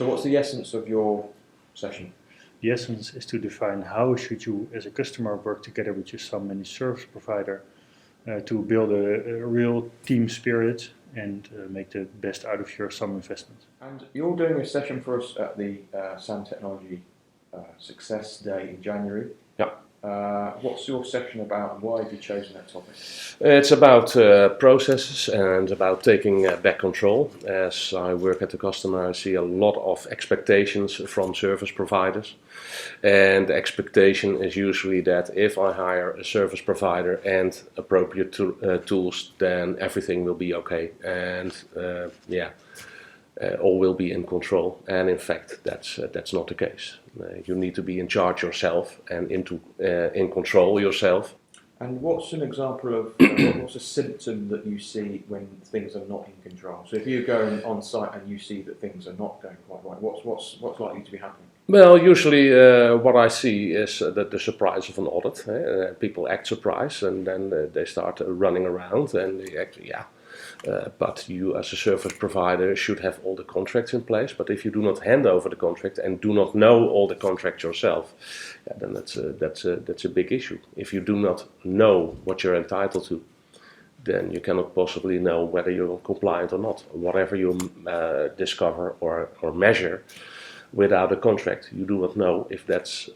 So what's the essence of your session? The essence is to define how should you as a customer work together with your some managed service provider to build a real team spirit and make the best out of your some investment. And you're doing a session for us at the SAM Technology Success Day in January. Yeah. What's your session about and why have you chosen that topic? It's about processes and about taking back control. As I work at the customer, I see a lot of expectations from service providers. And the expectation is usually that if I hire a service provider and appropriate tools, then everything will be okay. And all will be in control. And in fact, that's not the case. You need to be in charge yourself and in control yourself. And what's an example of, what's a symptom that you see when things are not in control? So if you go on site and you see that things are not going quite right, what's likely to be happening? Well, usually what I see is that the surprise of an audit. People act surprised and then they start running around and they act, but you as a service provider should have all the contracts in place. But if you do not hand over the contract and do not know all the contracts yourself, then that's a big issue. If you do not know what you're entitled to, then you cannot possibly know whether you're compliant or not. Whatever you discover or measure without a contract, you do not know if that's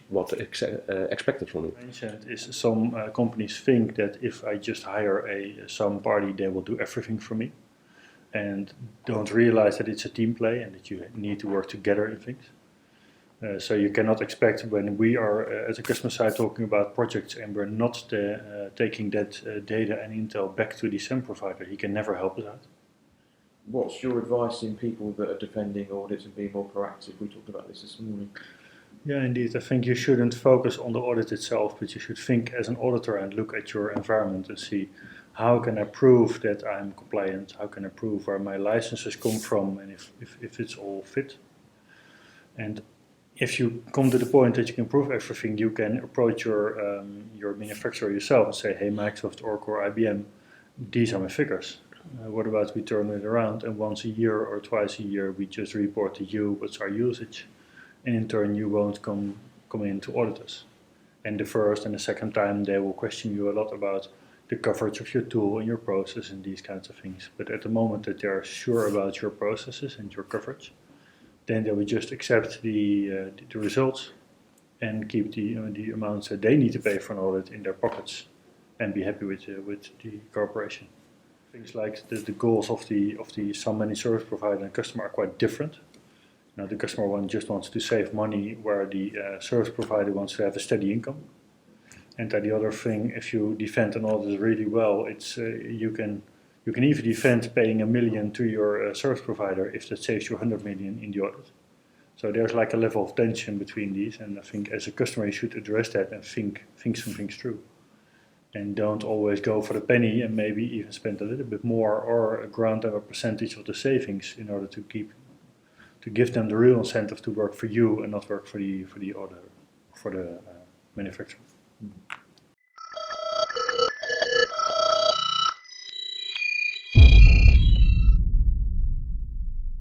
what expected from you. Mentioned is some companies think that if I just hire some party, they will do everything for me, and don't realize that it's a team play and that you need to work together in things. So you cannot expect when we are as a customer side talking about projects and we're not taking that data and intel back to the SAM provider, he can never help us out. What's your advice in people that are defending audits and being more proactive? We talked about this morning. Yeah, indeed. I think you shouldn't focus on the audit itself, but you should think as an auditor and look at your environment and see how can I prove that I'm compliant, how can I prove where my licenses come from and if it's all fit. And if you come to the point that you can prove everything, you can approach your manufacturer yourself and say, hey, Microsoft, Oracle, or IBM, these are my figures. What about we turn it around and once a year or twice a year we just report to you what's our usage, and in turn you won't come in to audit us. And the first and the second time they will question you a lot about the coverage of your tool and your process and these kinds of things. But at the moment that they are sure about your processes and your coverage, then they will just accept the results and keep the amounts that they need to pay for an audit in their pockets and be happy with the cooperation. Things like the goals of the some managed service provider and customer are quite different. Now the customer just wants to save money, where the service provider wants to have a steady income. And the other thing, if you defend an audit really well, it's you can even defend paying $1 million to your service provider if that saves you 100 million in the audit. So there's like a level of tension between these, and I think as a customer you should address that and think some things through. And don't always go for the penny and maybe even spend a little bit more or grant them a percentage of the savings in order to give them the real incentive to work for you and not work for the auditor, for the manufacturer.